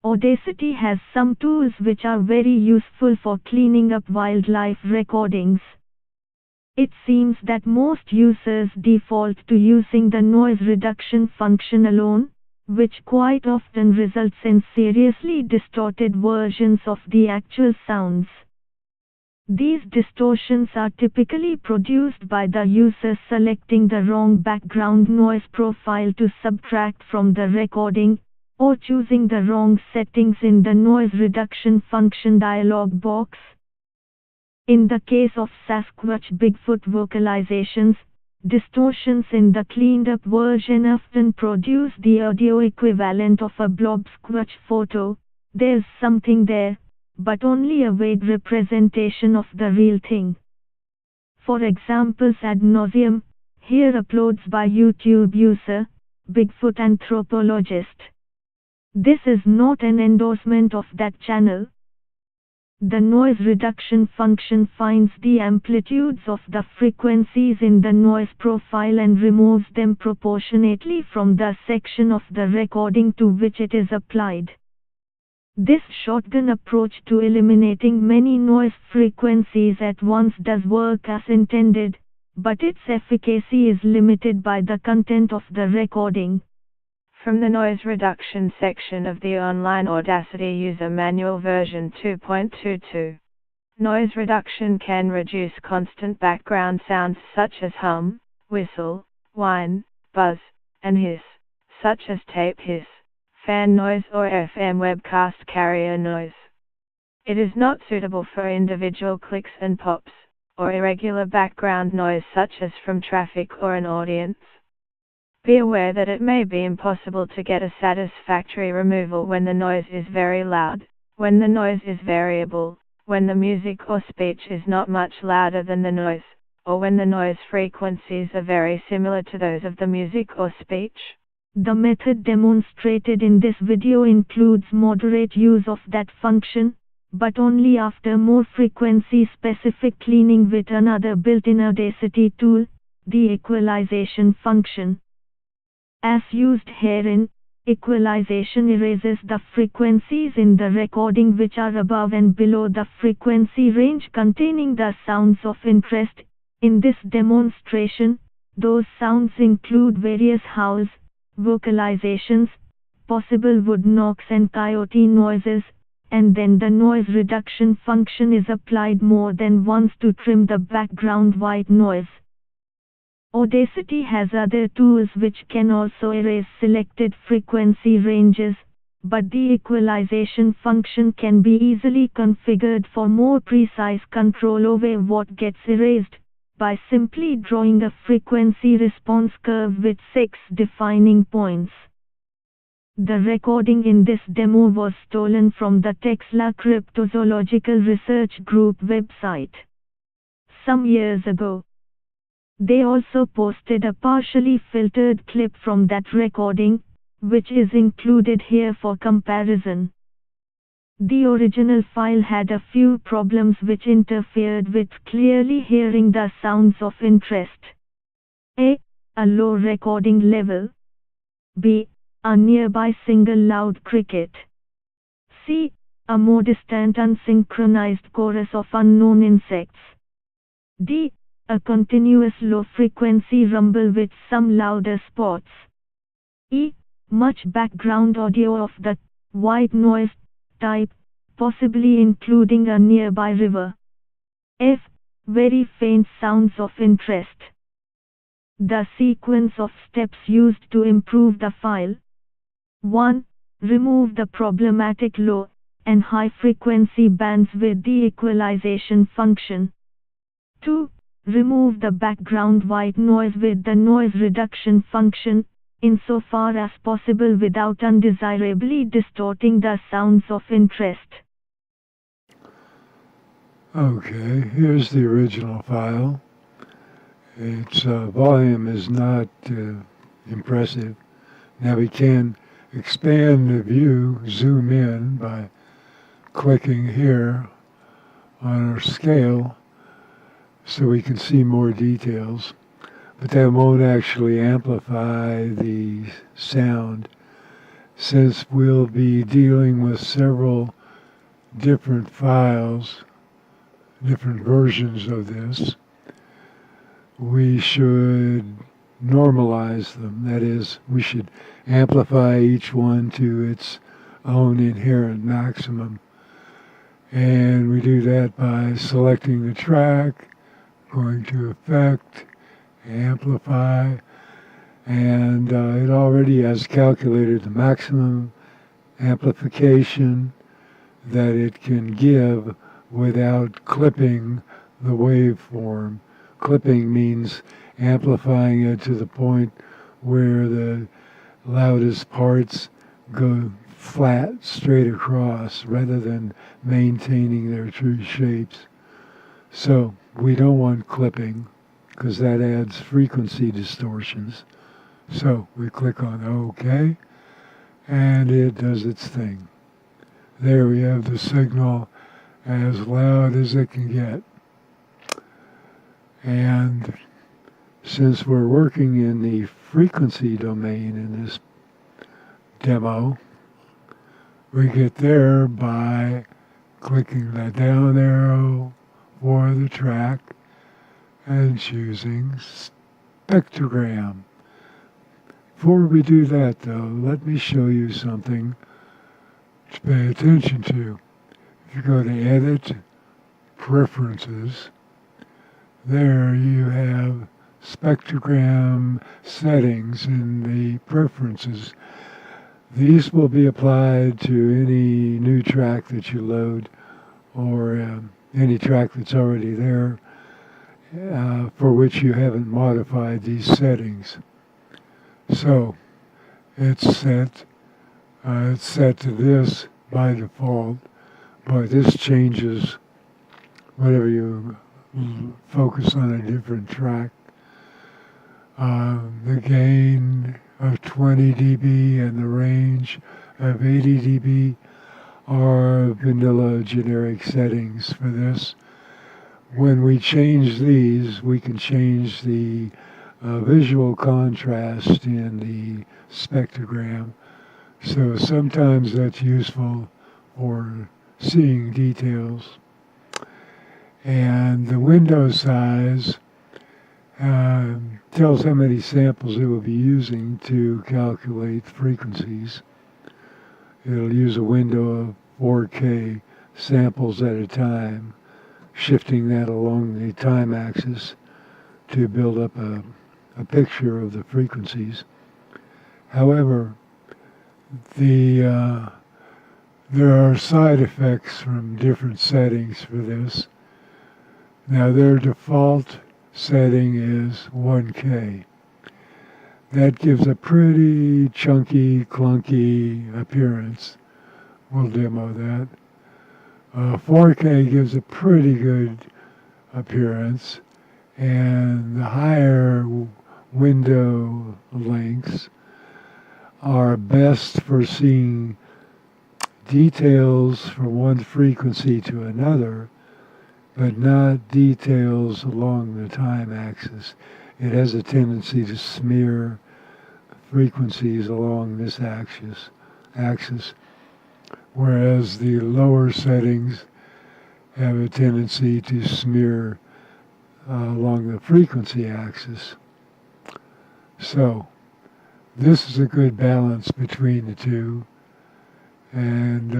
Audacity has some tools which are very useful for cleaning up wildlife recordings. It seems that most users default to using the noise reduction function alone, which quite often results in seriously distorted versions of the actual sounds. These distortions are typically produced by the user selecting the wrong background noise profile to subtract from the recording, or choosing the wrong settings in the noise reduction function dialog box. In the case of Sasquatch Bigfoot vocalizations, distortions in the cleaned-up version often produce the audio equivalent of a blobsquatch photo. There's something there, but only a vague representation of the real thing. For examples ad nauseam, here uploads by YouTube user, Bigfoot Anthropologist. This is not an endorsement of that channel. The noise reduction function finds the amplitudes of the frequencies in the noise profile and removes them proportionately from the section of the recording to which it is applied. This shotgun approach to eliminating many noise frequencies at once does work as intended, but its efficacy is limited by the content of the recording. From the noise reduction section of the online Audacity user manual version 2.22. Noise reduction can reduce constant background sounds such as hum, whistle, whine, buzz, and hiss, such as tape hiss, fan noise or FM webcast carrier noise. It is not suitable for individual clicks and pops, or irregular background noise such as from traffic or an audience. Be aware that it may be impossible to get a satisfactory removal when the noise is very loud, when the noise is variable, when the music or speech is not much louder than the noise, or when the noise frequencies are very similar to those of the music or speech. The method demonstrated in this video includes moderate use of that function, but only after more frequency-specific cleaning with another built-in Audacity tool, the equalization function. As used herein, equalization erases the frequencies in the recording which are above and below the frequency range containing the sounds of interest. In this demonstration, those sounds include various howls, vocalizations, possible wood knocks and coyote noises, and then the noise reduction function is applied more than once to trim the background white noise. Audacity has other tools which can also erase selected frequency ranges, but the equalization function can be easily configured for more precise control over what gets erased, by simply drawing a frequency response curve with 6 defining points. The recording in this demo was stolen from the Tesla Cryptozoological Research Group website some years ago. They also posted a partially filtered clip from that recording, which is included here for comparison. The original file had a few problems which interfered with clearly hearing the sounds of interest. A low recording level. B. A nearby single loud cricket. C. A more distant unsynchronized chorus of unknown insects. D. A continuous low-frequency rumble with some louder spots. E. Much background audio of the white noise type, possibly including a nearby river. F. Very faint sounds of interest. The sequence of steps used to improve the file. 1. Remove the problematic low and high frequency bands with the equalization function. 2. Remove the background white noise with the noise reduction function, insofar as possible without undesirably distorting the sounds of interest. Okay, here's the original file. Its volume is not impressive. Now we can expand the view, zoom in by clicking here on our scale so we can see more details, but that won't actually amplify the sound. since we'll be dealing with several different files, different versions of this, we should normalize them. That is, we should amplify each one to its own inherent maximum. And we do that by selecting the track, going to Effect, Amplify, and it already has calculated the maximum amplification that it can give without clipping the waveform. Clipping means amplifying it to the point where the loudest parts go flat straight across rather than maintaining their true shapes. So we don't want clipping because that adds frequency distortions. So we click on OK and it does its thing. There we have the signal as loud as it can get. And since we're working in the frequency domain in this demo, we get there by clicking the down arrow for the track and choosing spectrogram. Before we do that though, let me show you something to pay attention to. If you go to Edit, Preferences, there you have spectrogram settings in the preferences. These will be applied to any new track that you load or any track that's already there for which you haven't modified these settings. So it's set to this by default, but this changes whenever you focus on a different track. The gain of 20 dB and the range of 80 dB are vanilla generic settings for this. When we change these, we can change the visual contrast in the spectrogram. So sometimes that's useful for seeing details. And the window size tells how many samples it will be using to calculate frequencies. It'll use a window of 4K samples at a time, shifting that along the time axis to build up a picture of the frequencies. However, there are side effects from different settings for this. Now their default setting is 1K. That gives a pretty chunky, clunky appearance. We'll demo that. 4K gives a pretty good appearance, and the higher window lengths are best for seeing details from one frequency to another, but not details along the time axis. It has a tendency to smear frequencies along this axis, whereas the lower settings have a tendency to smear along the frequency axis. So this is a good balance between the two, and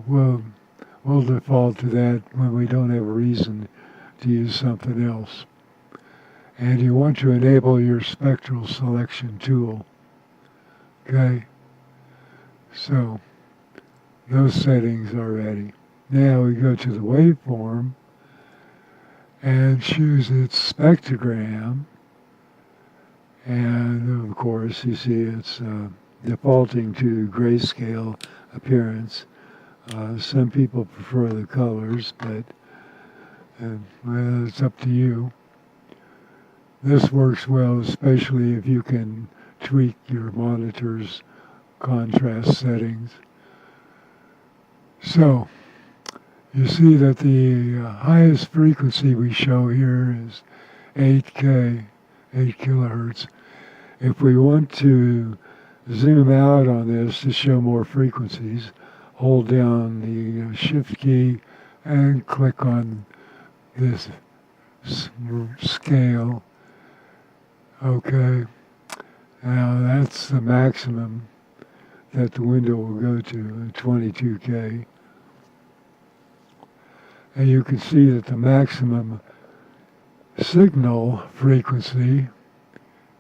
we'll default to that when we don't have a reason to use something else. And you want to enable your spectral selection tool. Okay? So those settings are ready. Now we go to the waveform and choose its spectrogram. And of course, you see it's defaulting to grayscale appearance. Some people prefer the colors, but well, it's up to you. This works well, especially if you can tweak your monitor's contrast settings. So, you see that the highest frequency we show here is 8K, 8 kilohertz. If we want to zoom out on this to show more frequencies, hold down the shift key and click on this scale. Okay, now that's the maximum that the window will go to, 22K. And you can see that the maximum signal frequency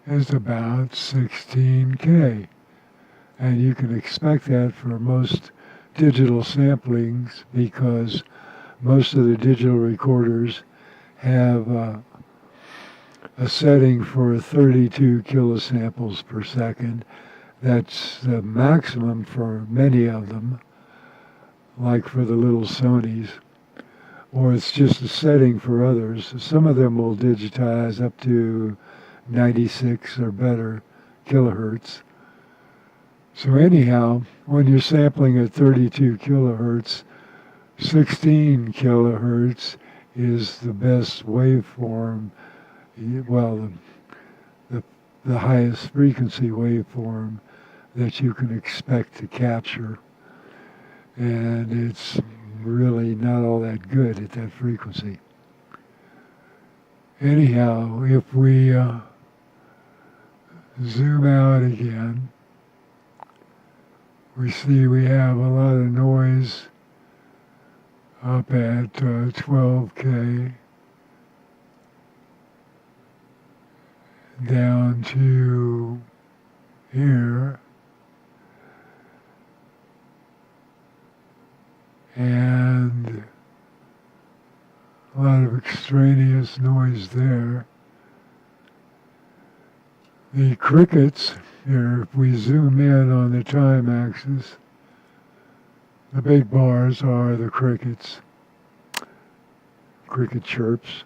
is about 16K. And you can expect that for most digital samplings because most of the digital recorders have a setting for 32 kilosamples per second. That's the maximum for many of them, like for the little Sonys, or it's just a setting for others. Some of them will digitize up to 96 or better kilohertz. So anyhow, when you're sampling at 32 kilohertz, 16 kilohertz is the best waveform, well, the highest frequency waveform that you can expect to capture. And it's really not all that good at that frequency. Anyhow, if we zoom out again, we see we have a lot of noise up at 12K, down to here, and a lot of extraneous noise there. The crickets here, if we zoom in on the time axis, the big bars are the crickets, cricket chirps,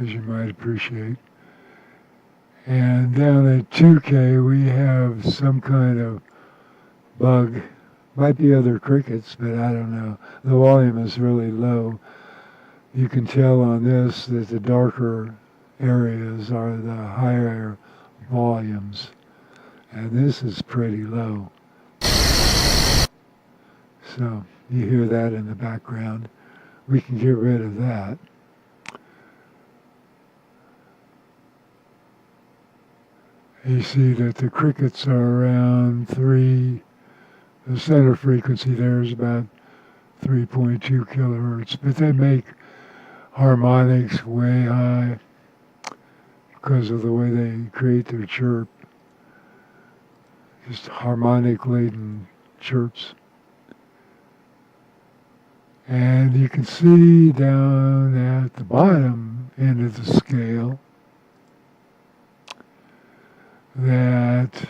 as you might appreciate. And down at 2K we have some kind of bug. Might be other crickets, but I don't know. The volume is really low. You can tell on this that the darker areas are the higher volumes. And this is pretty low. So you hear that in the background. We can get rid of that. You see that the crickets are around 3. The center frequency there is about 3.2 kilohertz, but they make harmonics way high because of the way they create their chirp. Just harmonic laden chirps. And you can see down at the bottom end of the scale that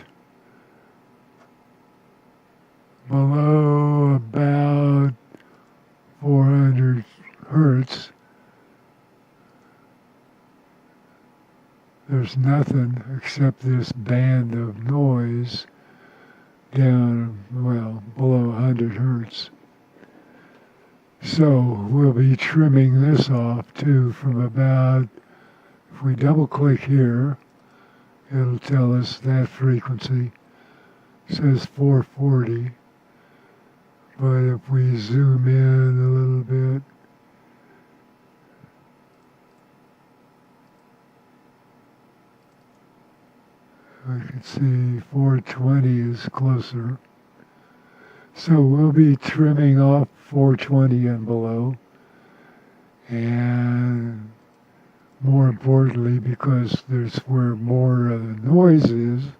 below about 400 hertz, there's nothing except this band of noise down, well, below 100 hertz. So we'll be trimming this off too from about, if we double click here, it'll tell us that frequency. It says 440. But if we zoom in a little bit, we can see 420 is closer. So we'll be trimming off 420 and below. And more importantly, because there's where more of the noise is,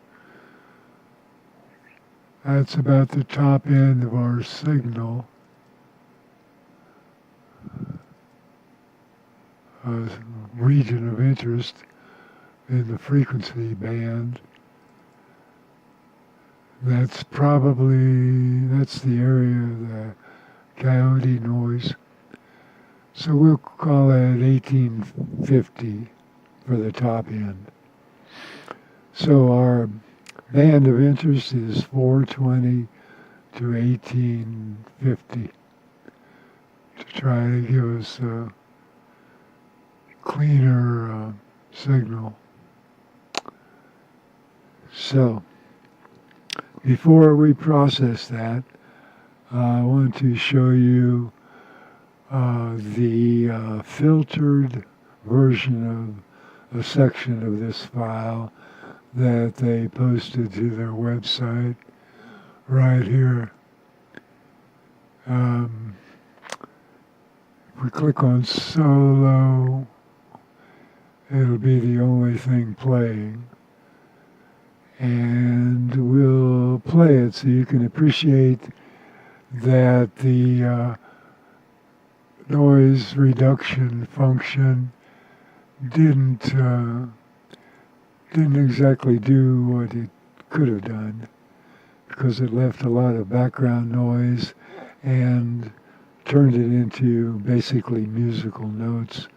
that's about the top end of our signal. Region of interest in the frequency band. That's the area of the coyote noise. So we'll call that 1850 for the top end. So our band of interest is 420 to 1850 to try to give us a cleaner signal. So, before we process that, I want to show you the filtered version of a section of this file that they posted to their website right here. If we click on solo, it'll be the only thing playing. And we'll play it so you can appreciate that the noise reduction function didn't exactly do what it could have done, because it left a lot of background noise and turned it into basically musical notes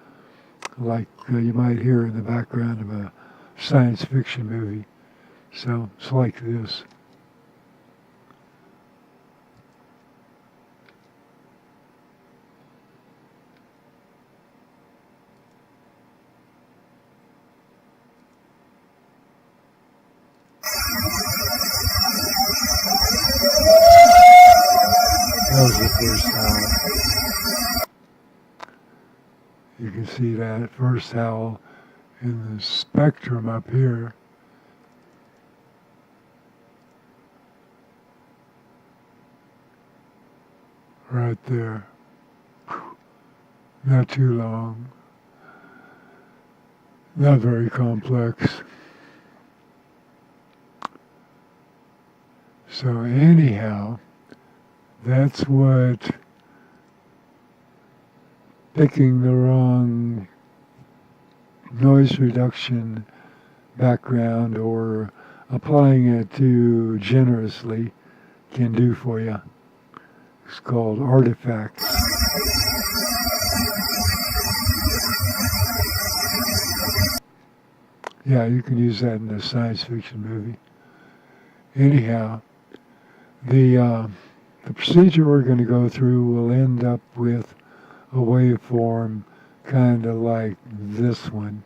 like you might hear in the background of a science fiction movie. So it's like this. That was the first howl. You can see that first howl in the spectrum up here. Right there. Not too long. Not very complex. So anyhow, that's what picking the wrong noise reduction background or applying it too generously can do for you. It's called artifacts. Yeah, you can use that in a science fiction movie. Anyhow, the procedure we're going to go through will end up with a waveform kind of like this one.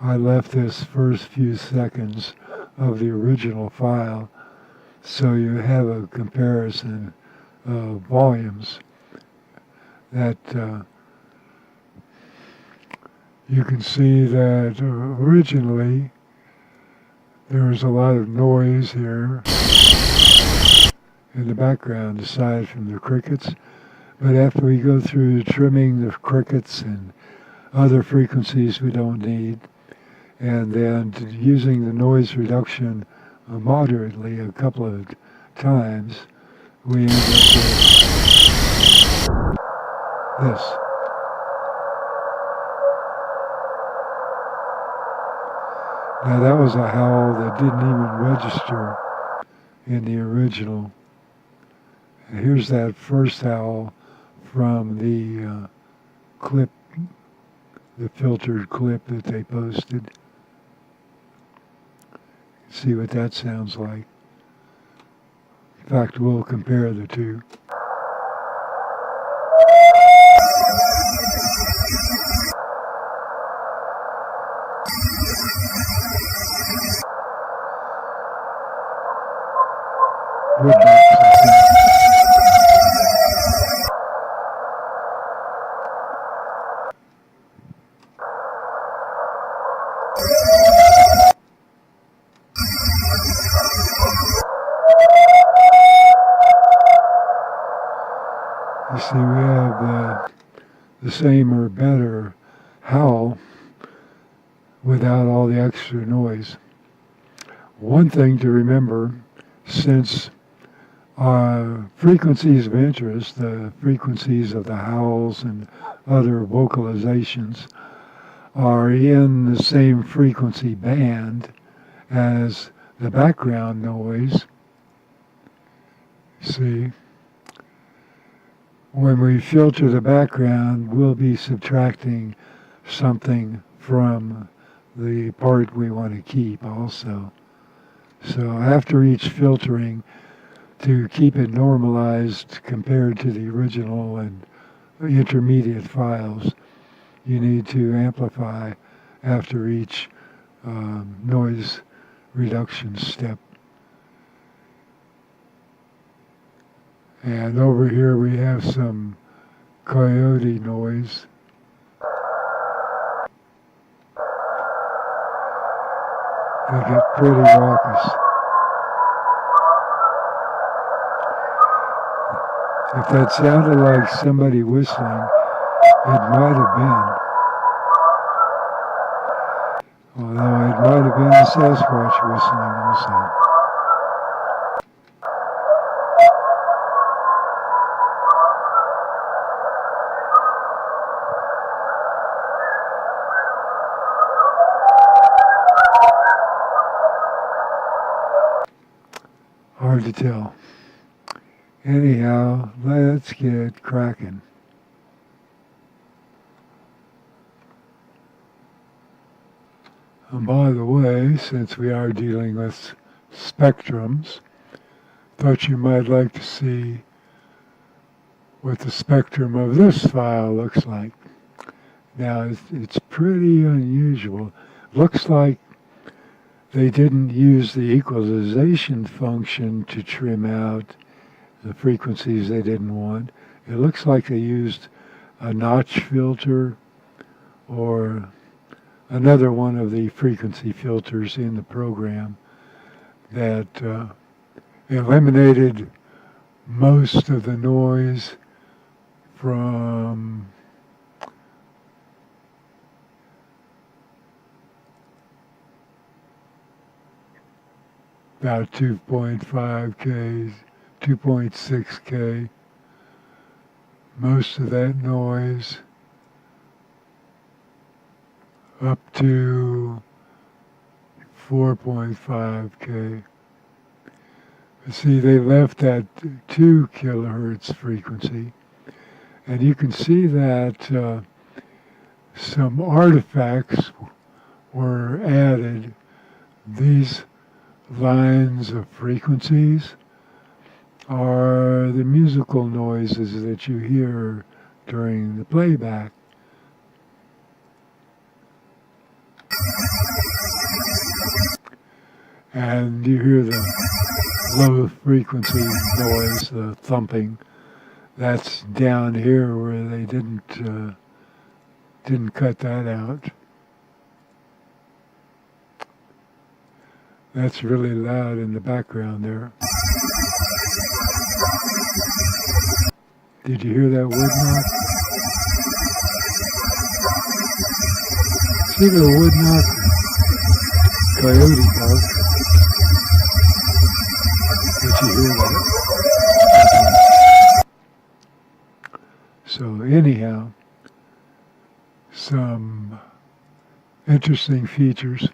I left this first few seconds of the original file so you have a comparison of volumes that you can see that originally there was a lot of noise here in the background aside from the crickets, but after we go through trimming the crickets and other frequencies we don't need, and then using the noise reduction moderately a couple of times, we end up with this. Now that was a howl that didn't even register in the original. And here's that first howl from the clip, the filtered clip that they posted. See what that sounds like. In fact, we'll compare the two. You see, we have the same or better howl without all the extra noise. One thing to remember, since frequencies of interest, the frequencies of the howls and other vocalizations, are in the same frequency band as the background noise. See, when we filter the background, we'll be subtracting something from the part we want to keep also. So after each filtering, to keep it normalized compared to the original and intermediate files, you need to amplify after each noise reduction step. And over here we have some coyote noise. They get pretty raucous. If that sounded like somebody whistling, it might have been. Although it might have been a Sasquatch whistling also. Hard to tell. Anyhow, let's get cracking. And by the way, since we are dealing with spectrums, thought you might like to see what the spectrum of this file looks like. Now, it's pretty unusual. Looks like they didn't use the equalization function to trim out the frequencies they didn't want. It looks like they used a notch filter or another one of the frequency filters in the program that eliminated most of the noise from about 2.5K, 2.6K. Most of that noise up to 4.5K. But see, they left that 2 kilohertz frequency, and you can see that some artifacts were added. These lines of frequencies are the musical noises that you hear during the playback. And you hear the low frequency noise, the thumping. That's down here where they didn't cut that out. That's really loud in the background there. Did you hear that wood knock? See the wood knock? Coyote bark. Did you hear that? So anyhow, some interesting features.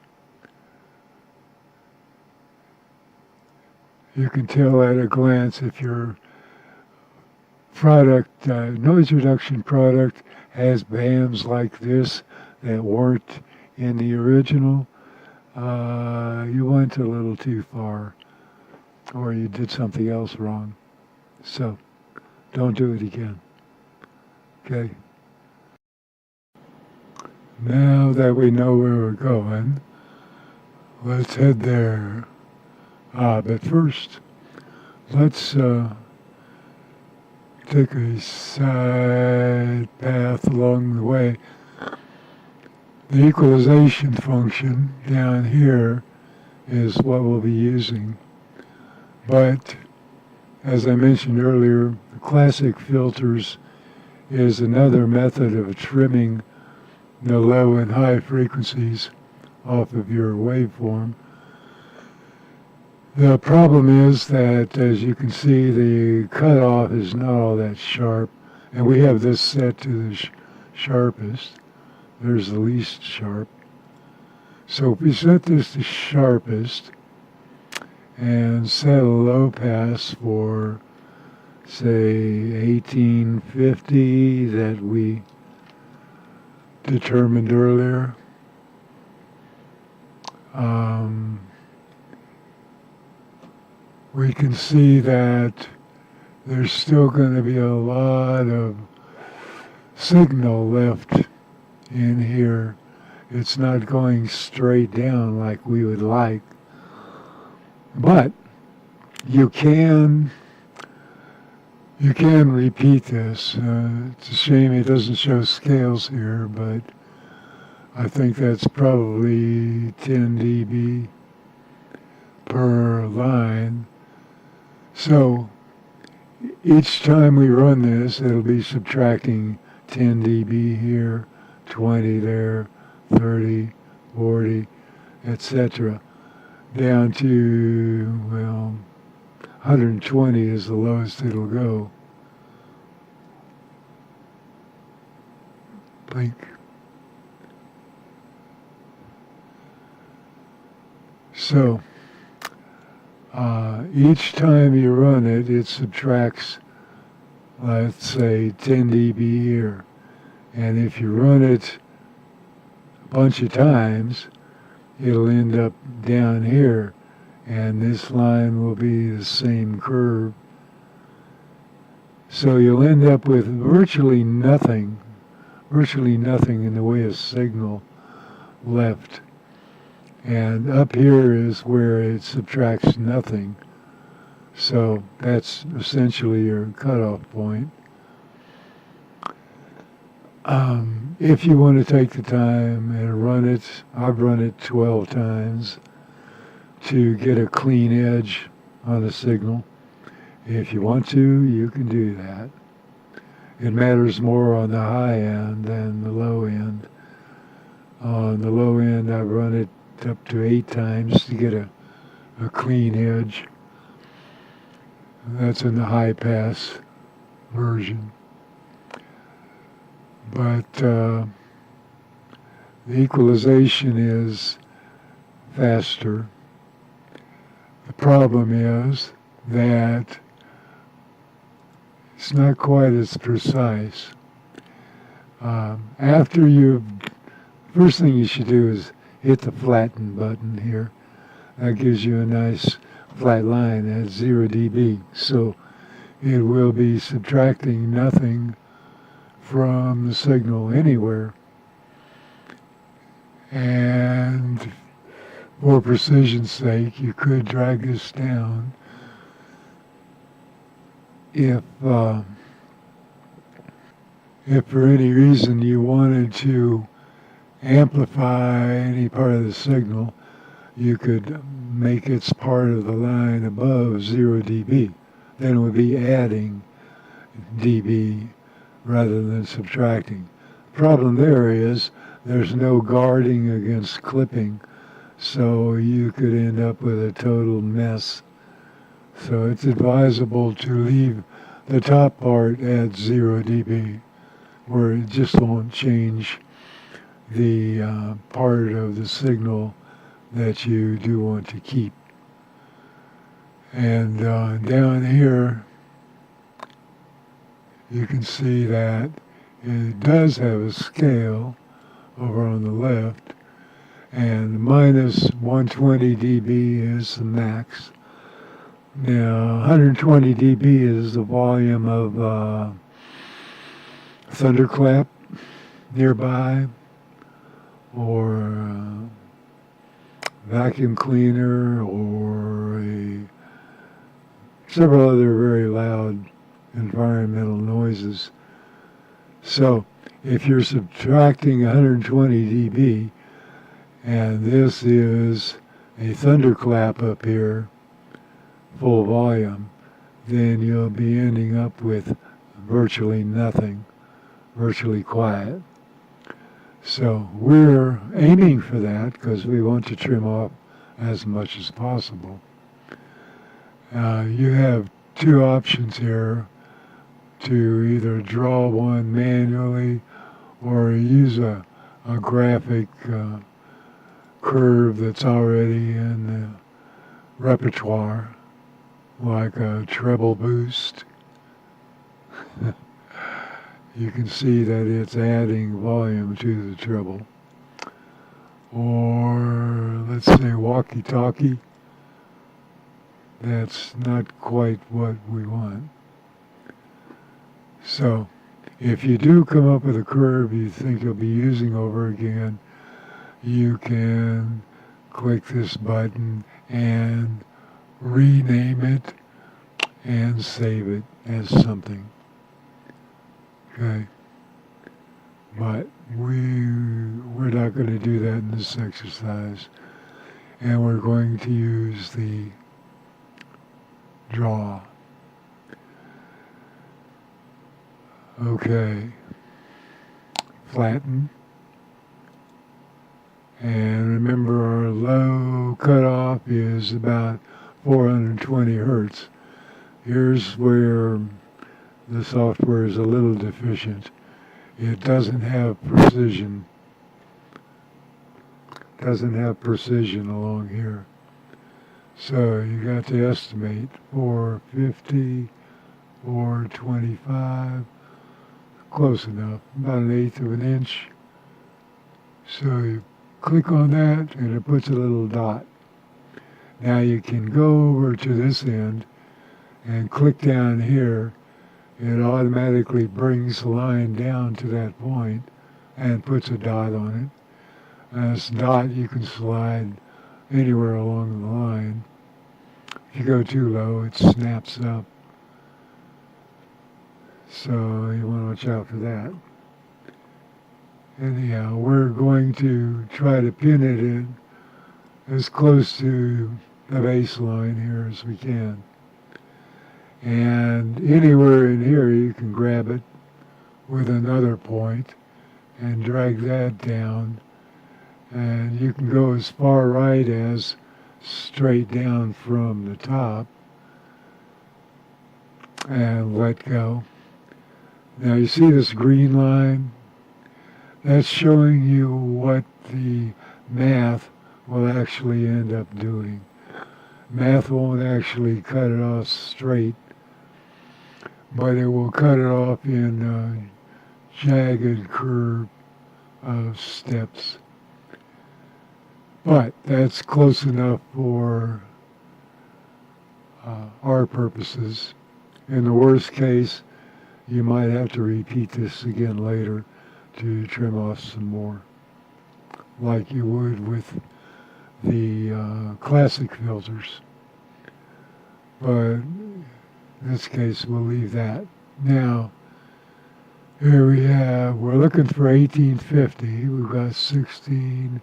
You can tell at a glance if your product, noise reduction product, has bands like this that weren't in the original. You went a little too far, or you did something else wrong. So, don't do it again. Okay? Now that we know where we're going, let's head there. But first, let's take a side path along the way. The equalization function down here is what we'll be using. But, as I mentioned earlier, the classic filters is another method of trimming the low and high frequencies off of your waveform. The problem is that, as you can see, the cutoff is not all that sharp, and we have this set to the sharpest. There's the least sharp. So if we set this to sharpest and set a low pass for, say, 1850 that we determined earlier, we can see that there's still going to be a lot of signal left in here, It's not going straight down like we would like. But you can repeat this. It's a shame it doesn't show scales here, but I think that's probably 10 dB per line. So each time we run this, it'll be subtracting 10 dB here, 20 there, 30, 40, etc. down to, well, 120 is the lowest it'll go. Blink. So, each time you run it, it subtracts, let's say, 10 dB here. And if you run it a bunch of times, it'll end up down here. And this line will be the same curve. So you'll end up with virtually nothing in the way of signal left. And up here is where it subtracts nothing. So that's essentially your cutoff point. If you want to take the time and run it, I've run it 12 times to get a clean edge on a signal. If you want to, you can do that. It matters more on the high end than the low end. On the low end, I've run it up to 8 times to get a clean edge. That's in the high pass version. But the equalization is faster. The problem is that it's not quite as precise. First thing you should do is hit the flatten button here. That gives you a nice flat line at 0 dB. So it will be subtracting nothing from the signal anywhere. And for precision's sake, you could drag this down if for any reason you wanted to amplify any part of the signal, you could make its part of the line above 0 dB. Then it would be adding dB rather than subtracting. The problem there is there's no guarding against clipping, so you could end up with a total mess. So it's advisable to leave the top part at 0 dB, where it just won't change the part of the signal that you do want to keep. And down here, you can see that it does have a scale over on the left, and minus 120 dB is the max. Now, 120 dB is the volume of thunderclap nearby, or vacuum cleaner, or several other very loud environmental noises. So if you're subtracting 120 dB, and this is a thunderclap up here, full volume, then you'll be ending up with virtually nothing, virtually quiet. So we're aiming for that because we want to trim off as much as possible. You have two options here, to either draw one manually or use a graphic curve that's already in the repertoire, like a treble boost. You can see that it's adding volume to the treble. Or let's say walkie-talkie. That's not quite what we want. So if you do come up with a curve you think you'll be using over again, you can click this button and rename it and save it as something. Okay. But we're not going to do that in this exercise. And we're going to use the draw. Okay. Flatten. And remember, our low cutoff is about 420 hertz. Here's where the software is a little deficient. It doesn't have precision. Doesn't have precision along here. So you got to estimate 450, 425, close enough, about 1/8 of an inch. So you click on that and it puts a little dot. Now you can go over to this end and click down here. It automatically brings the line down to that point and puts a dot on it. And this dot you can slide anywhere along the line. If you go too low, it snaps up. So you want to watch out for that. Anyhow, we're going to try to pin it in as close to the baseline here as we can. And anywhere in here you can grab it with another point and drag that down. And you can go as far right as straight down from the top and let go. Now you see this green line? That's showing you what the math will actually end up doing. Math won't actually cut it off straight, but it will cut it off in a jagged curve of steps. But that's close enough for our purposes. In the worst case, you might have to repeat this again later to trim off some more, like you would with the classic filters. But in this case, we'll leave that. Now, here we're looking for 1850. We've got 16,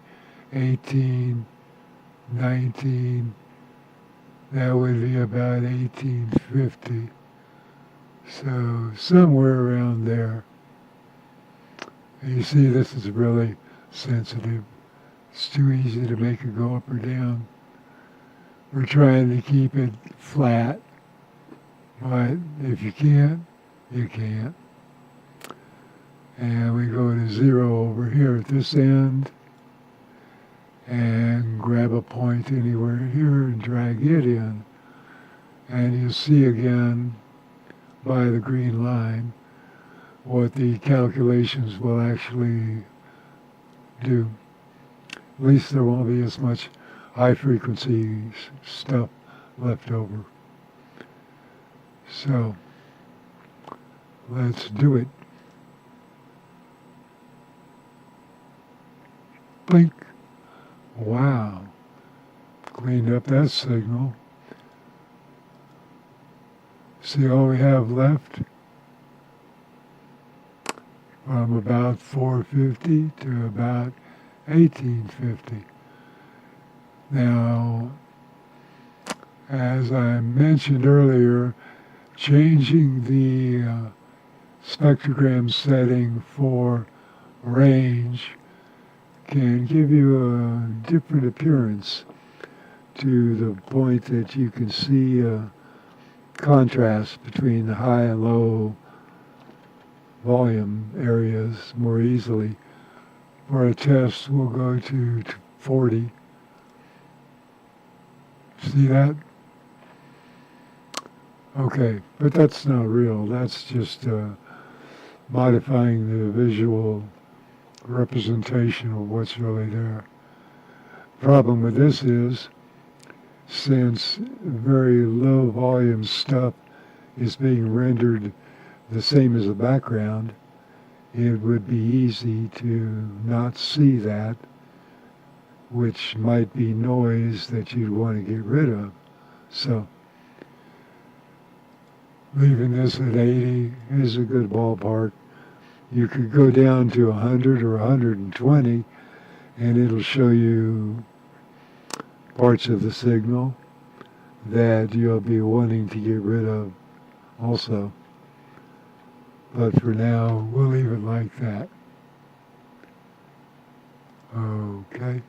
18, 19. That would be about 1850. So somewhere around there. And you see, this is really sensitive. It's too easy to make it go up or down. We're trying to keep it flat, but if you can't, you can't. And we go to 0 over here at this end and grab a point anywhere here and drag it in. And you'll see again by the green line what the calculations will actually do. At least there won't be as much high frequency stuff left over. So let's do it. Blink. Wow. Cleaned up that signal. See all we have left? From about 450 to about 1850. Now, as I mentioned earlier, changing the spectrogram setting for range can give you a different appearance to the point that you can see a contrast between the high and low volume areas more easily. For a test, we'll go to 40. See that? Okay, but that's not real. That's just modifying the visual representation of what's really there. Problem with this is, since very low volume stuff is being rendered the same as the background, it would be easy to not see that which might be noise that you'd want to get rid of. So leaving this at 80 is a good ballpark. You could go down to 100 or 120 and it'll show you parts of the signal that you'll be wanting to get rid of also. But for now, we'll leave it like that. Okay.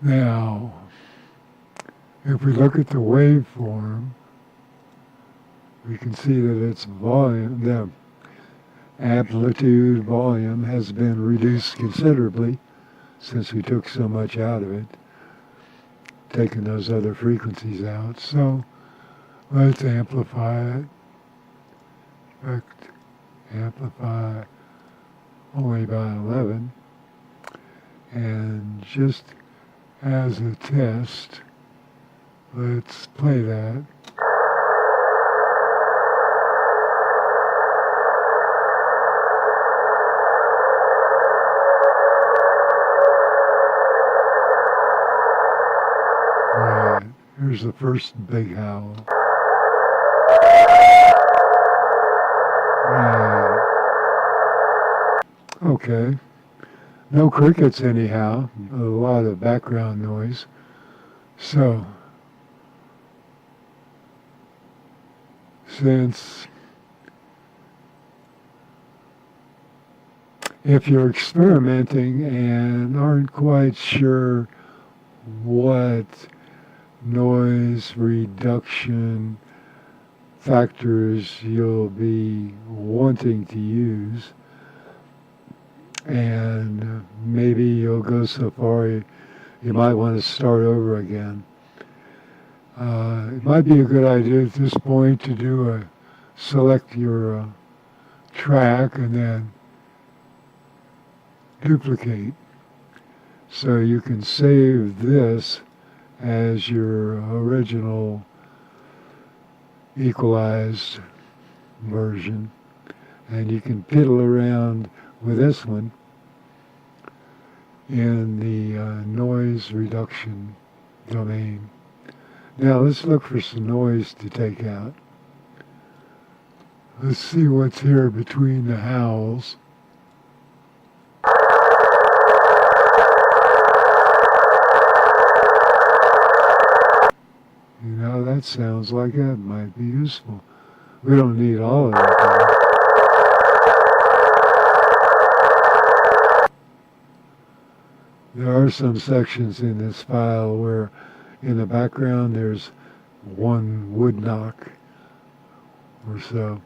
Now, if we look at the waveform, we can see that its volume, the amplitude volume has been reduced considerably since we took so much out of it, taking those other frequencies out. So let's amplify it. Effect, amplify only by 11. And just as a test, let's play that. Right, here's the first big howl. Right. Okay. No crickets anyhow, a lot of background noise. So, since if you're experimenting and aren't quite sure what noise reduction factors you'll be wanting to use, and maybe you'll go so far you might want to start over again. It might be a good idea at this point to select your track and then duplicate, so you can save this as your original equalized version, and you can fiddle around with this one in the noise reduction domain. Now let's look for some noise to take out. Let's see what's here between the howls. You know, that sounds like that might be useful. We don't need all of it, though. There are some sections in this file where in the background there's one wood knock or so.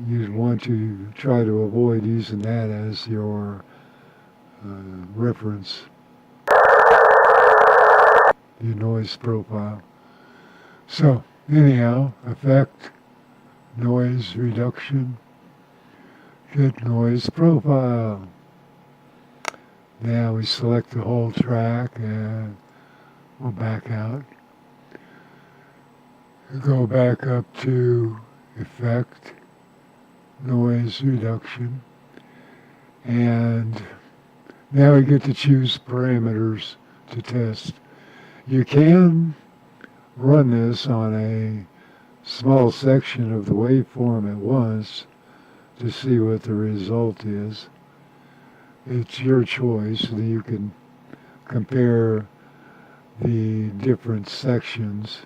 You'd want to try to avoid using that as your reference, your noise profile. So anyhow, effect, noise reduction, get noise profile. Now we select the whole track and we'll back out. Go back up to effect, noise reduction, and now we get to choose parameters to test. You can run this on a small section of the waveform at once to see what the result is. It's your choice, so that you can compare the different sections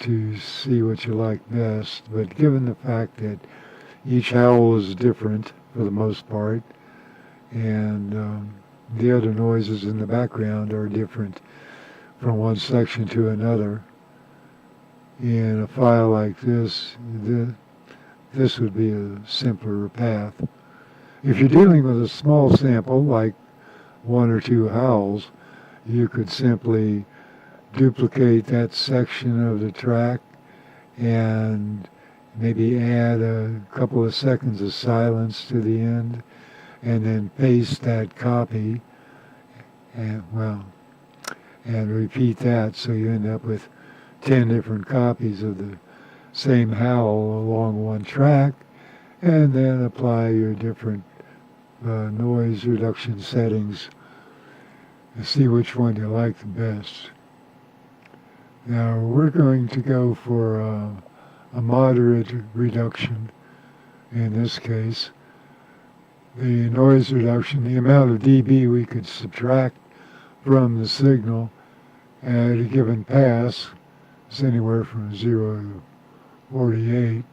to see what you like best. But given the fact that each howl is different for the most part, and the other noises in the background are different from one section to another, in a file like this, this would be a simpler path. If you're dealing with a small sample, like one or two howls, you could simply duplicate that section of the track and maybe add a couple of seconds of silence to the end, and then paste that copy, and repeat that, so you end up with 10 different copies of the same howl along one track, and then apply your different the noise reduction settings and see which one you like the best. Now we're going to go for a moderate reduction in this case. The noise reduction, the amount of dB we could subtract from the signal at a given pass is anywhere from 0 to 48.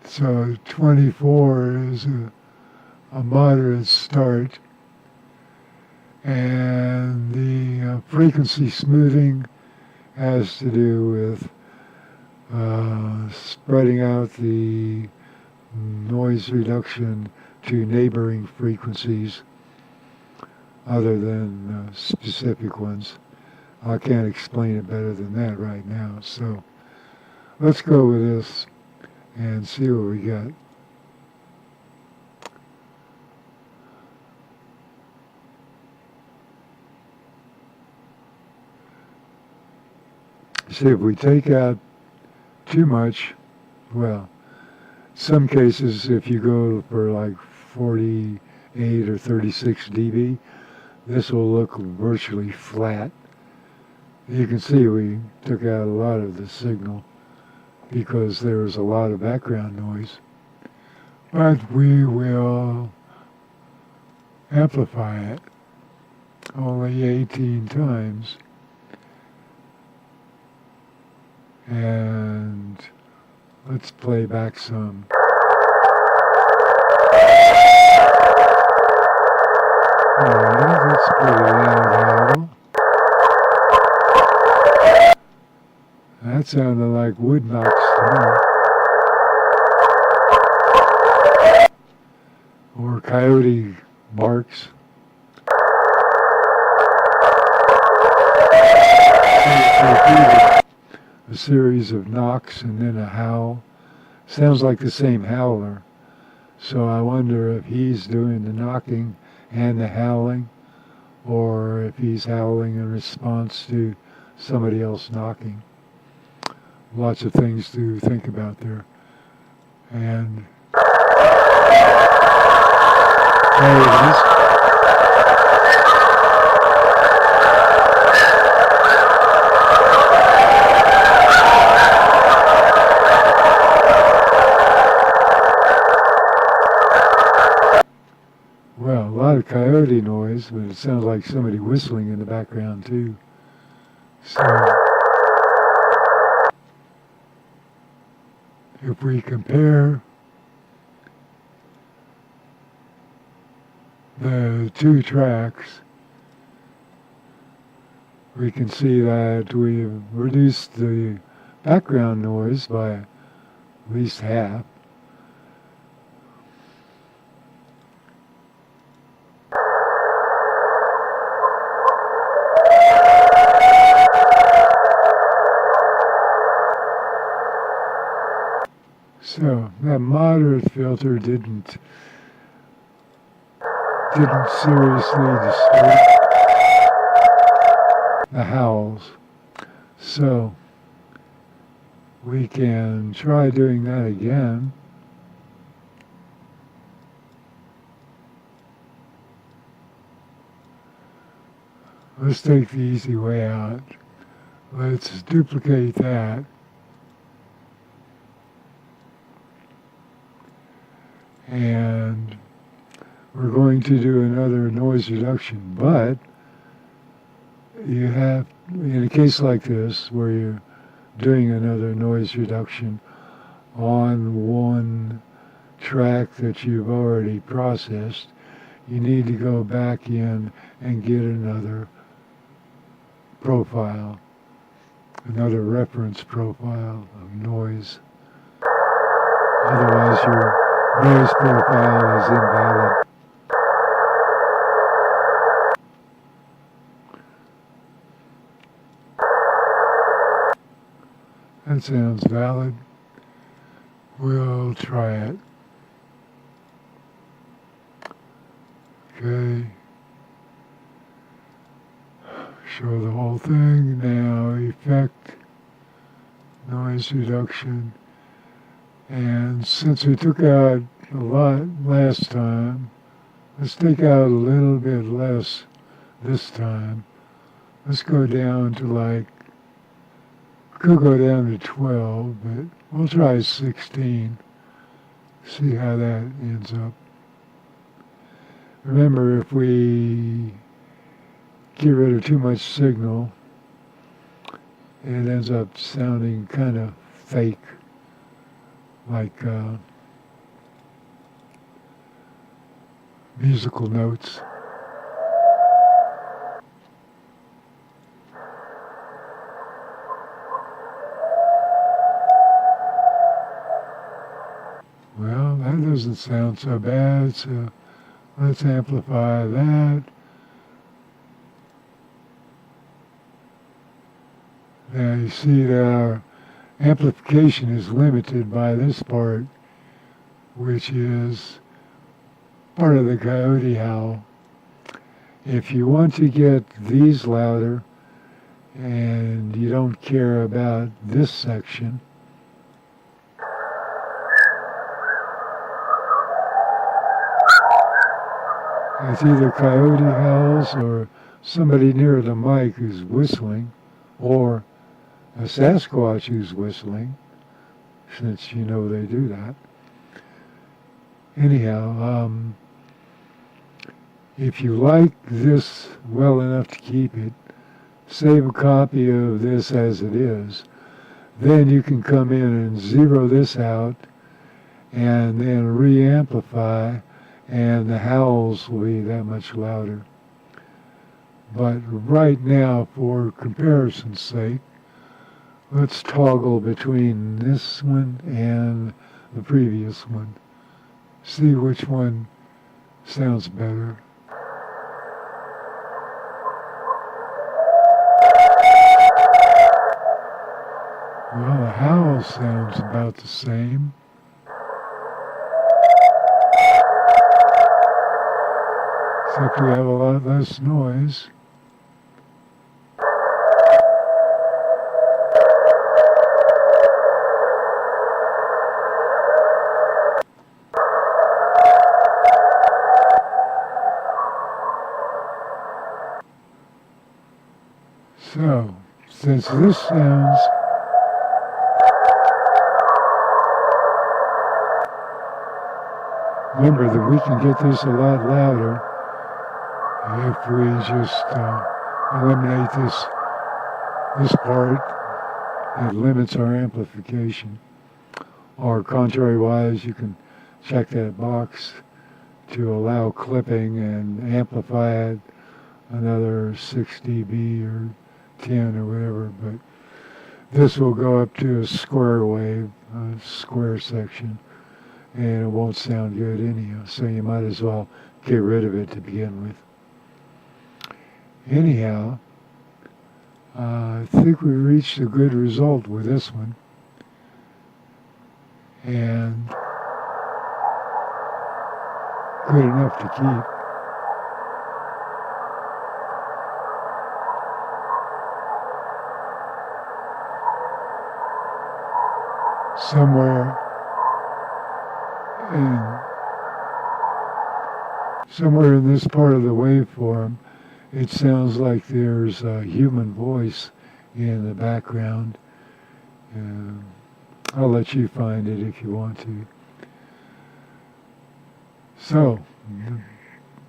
So 24 is a moderate start. And the frequency smoothing has to do with spreading out the noise reduction to neighboring frequencies other than specific ones. I can't explain it better than that right now. So let's go with this and see what we got. See, if we take out too much, well, some cases if you go for like 48 or 36 dB, this will look virtually flat. You can see we took out a lot of the signal because there was a lot of background noise. But we will amplify it only 18 times. And let's play back some. Alright, that's pretty loud howl. That sounded like wood knocks to me. Or coyote barks. A series of knocks and then a howl. Sounds like the same howler. So I wonder if he's doing the knocking and the howling, or if he's howling in response to somebody else knocking. Lots of things to think about there. And there it is. Well, a lot of coyote noise, but it sounds like somebody whistling in the background too. So, if we compare the two tracks, we can see that we've reduced the background noise by at least half. So that moderate filter didn't seriously distort the howls. So we can try doing that again. Let's take the easy way out. Let's duplicate that. And we're going to do another noise reduction, but you have, in a case like this, where you're doing another noise reduction on one track that you've already processed, you need to go back in and get another profile, another reference profile of noise. Otherwise, your noise profile is invalid. That sounds valid. We'll try it. Okay. Show the whole thing. Now effect, noise reduction. And since we took out a lot last time. Let's take out a little bit less this time. Let's go down to could go down to 12, but we'll try 16. See how that ends up. Remember, if we get rid of too much signal, it ends up sounding kind of fake, like musical notes. Well, that doesn't sound so bad, so let's amplify that. Now you see that our amplification is limited by this part, which is part of the coyote howl. If you want to get these louder and you don't care about this section, it's either coyote howls or somebody near the mic who's whistling, or a Sasquatch who's whistling, since you know they do that. Anyhow, if you like this well enough to keep it, save a copy of this as it is. Then you can come in and zero this out and then re-amplify, and the howls will be that much louder. But right now, for comparison's sake, let's toggle between this one and the previous one. See which one sounds better. Well, the howl sounds about the same. Except we have a lot less noise. So, since this sounds remember that we can get this a lot louder if we just eliminate this part that limits our amplification. Or contrary-wise, you can check that box to allow clipping and amplify it another 6 dB or 10 or whatever, but this will go up to a square wave, a square section, and it won't sound good anyhow, so you might as well get rid of it to begin with. Anyhow, I think we reached a good result with this one, and good enough to keep. Somewhere in this part of the waveform, it sounds like there's a human voice in the background. I'll let you find it if you want to. So,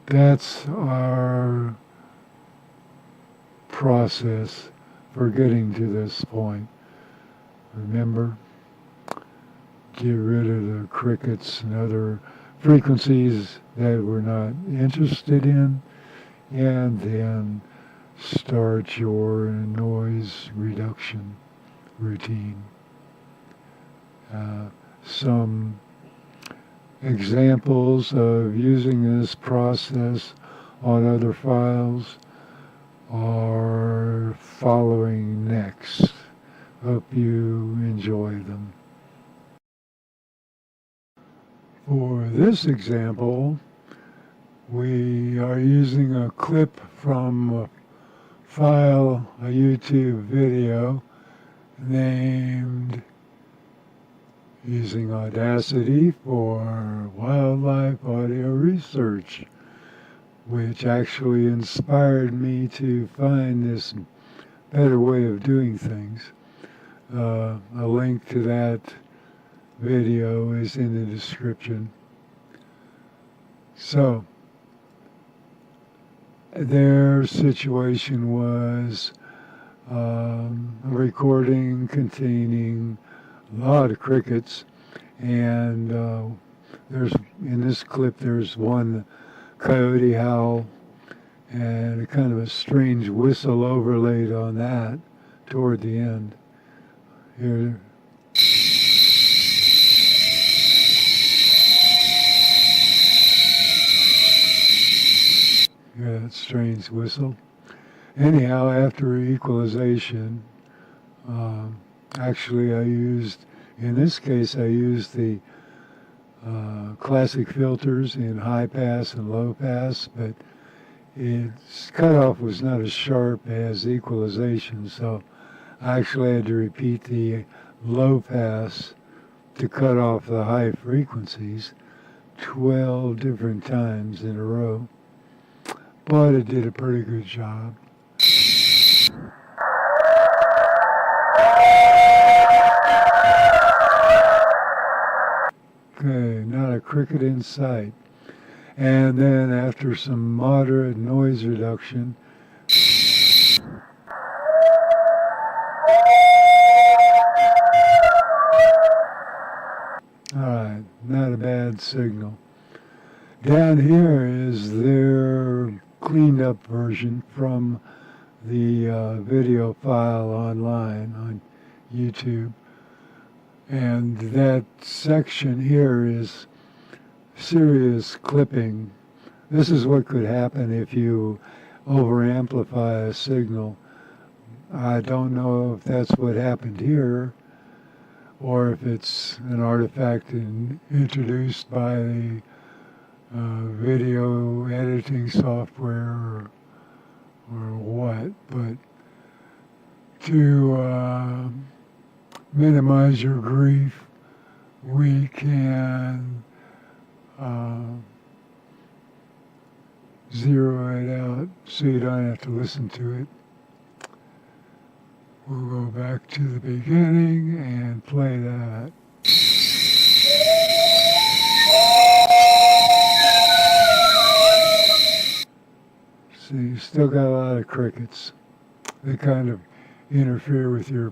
that's our process for getting to this point. Remember, get rid of the crickets and other frequencies that we're not interested in, and then start your noise reduction routine. Some examples of using this process on other files are following next. Hope you enjoy them. For this example, we are using a clip from a file, a YouTube video named using Audacity for wildlife audio research, which actually inspired me to find this better way of doing things. A link to that video is in the description. So, their situation was a recording containing a lot of crickets, and there's in this clip there's one coyote howl and a kind of a strange whistle overlaid on that toward the end. Here. Hear that strange whistle. Anyhow, after equalization, actually in this case I used the classic filters in high pass and low pass, but its cutoff was not as sharp as equalization, so I actually had to repeat the low pass to cut off the high frequencies 12 different times in a row. But it did a pretty good job. Okay, not a cricket in sight. And then after some moderate noise reduction, alright, not a bad signal. Down here is their cleaned up version from the video file online on YouTube. And that section here is serious clipping. This is what could happen if you over-amplify a signal. I don't know if that's what happened here, or if it's an artifact introduced by the video editing software or what, but to minimize your grief, we can zero it out so you don't have to listen to it. We'll go back to the beginning and play that. So you still got a lot of crickets. They kind of interfere with your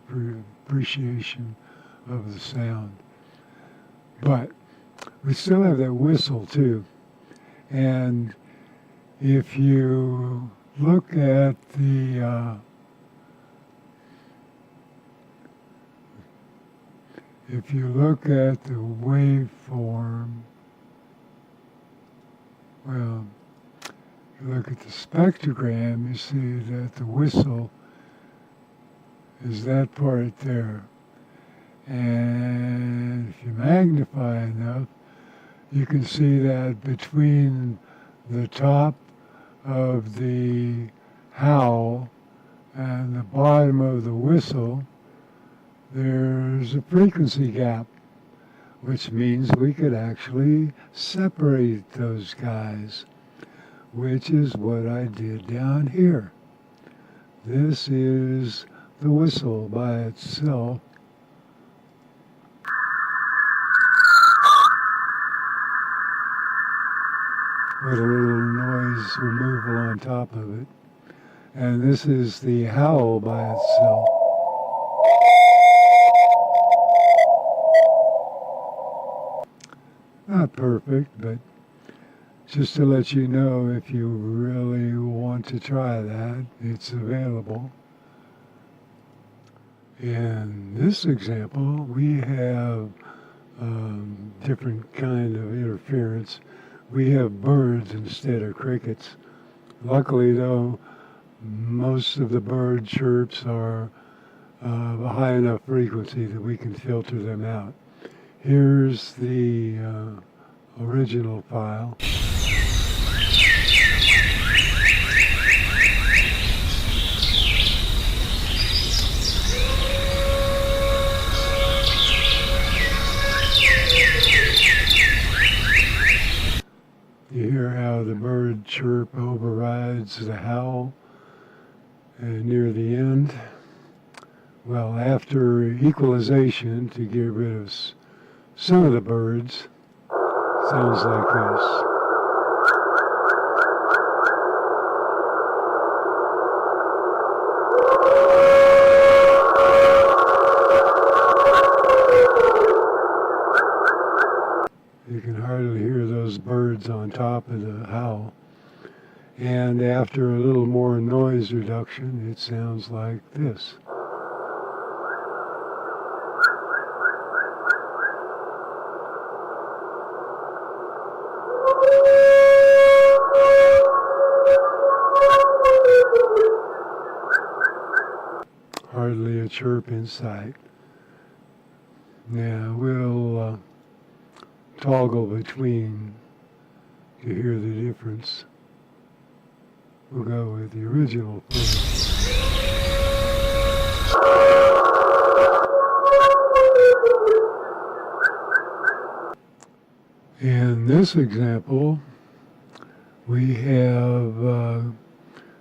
appreciation of the sound. But we still have that whistle too. And if you look at the waveform, well, if you look at the spectrogram, you see that the whistle is that part there. And if you magnify enough, you can see that between the top of the howl and the bottom of the whistle, there's a frequency gap, which means we could actually separate those guys, which is what I did down here. This is the whistle by itself. With a little noise removal on top of it. And this is the howl by itself. Not perfect, but just to let you know, if you really want to try that, it's available. In this example, we have different kind of interference. We have birds instead of crickets. Luckily, though, most of the bird chirps are of a high enough frequency that we can filter them out. Here's the original file. bird chirp overrides the howl near the end. Well, after equalization, to get rid of some of the birds, sounds like this. You can hardly hear those birds on top of the howl. And after a little more noise reduction, it sounds like this. Hardly a chirp in sight. Now we'll toggle between to hear the difference. We'll go with the original first. In this example, we have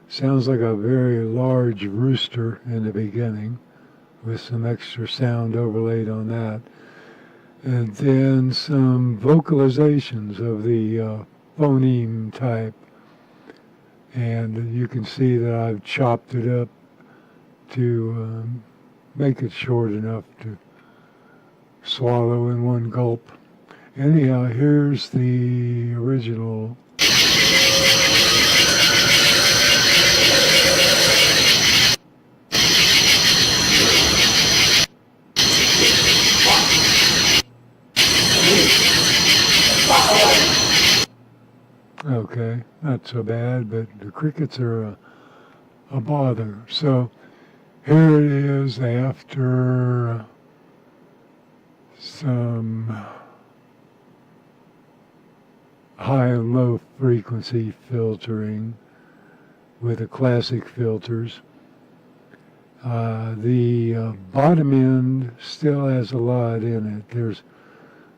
sounds like a very large rooster in the beginning with some extra sound overlaid on that. And then some vocalizations of the phoneme type. And you can see that I've chopped it up to make it short enough to swallow in one gulp. Anyhow, here's the original. Okay, not so bad, but the crickets are a bother. So here it is after some high and low frequency filtering with the classic filters. The bottom end still has a lot in it.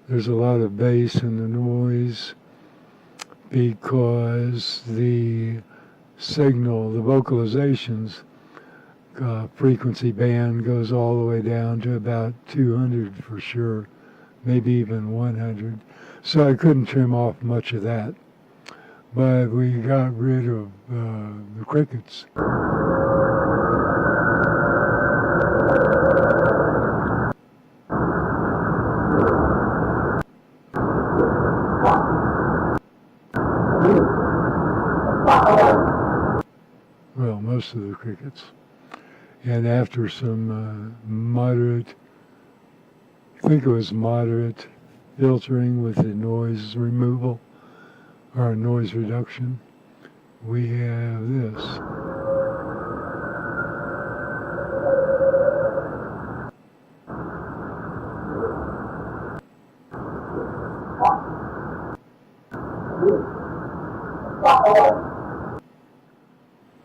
There's a lot of bass in the noise, because the signal, the vocalizations frequency band goes all the way down to about 200 for sure, maybe even 100. So I couldn't trim off much of that. But we got rid of the crickets. Well, most of the crickets. And after some moderate, I think it was moderate filtering with the noise removal or noise reduction, we have this.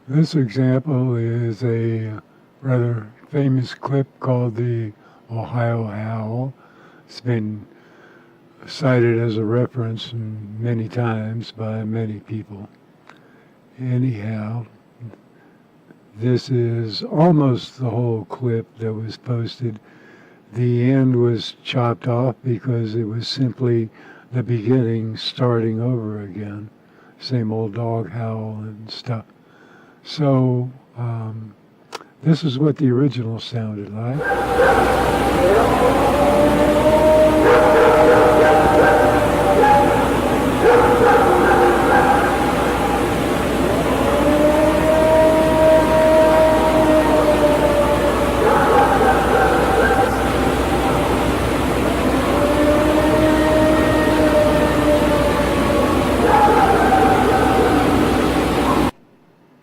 This example is a rather famous clip called the Ohio Howl. It's been cited as a reference many times by many people. Anyhow, this is almost the whole clip that was posted. The end was chopped off because it was simply the beginning starting over again. Same old dog howl and stuff. So, this is what the original sounded like.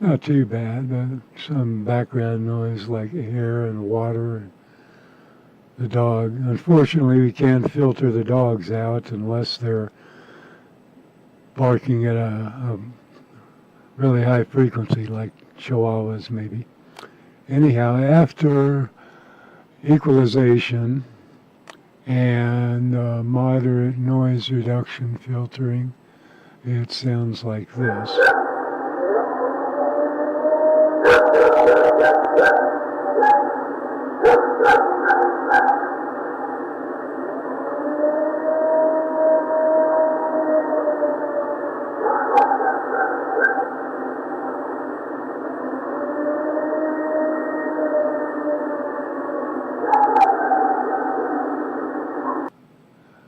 Not too bad, but some background noise like air and water and the dog. Unfortunately, we can't filter the dogs out unless they're barking at a really high frequency, like chihuahuas maybe. Anyhow, after equalization and moderate noise reduction filtering, it sounds like this.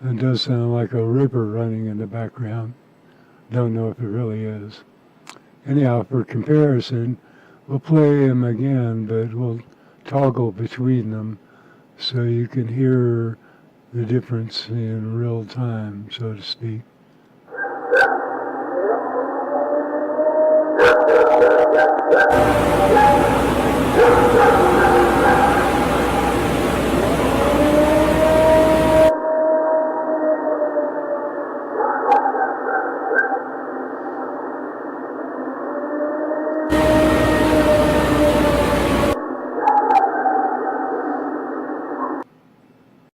It does sound like a river running in the background. Don't know if it really is. Anyhow, for comparison, we'll play them again, but we'll toggle between them so you can hear the difference in real time, so to speak.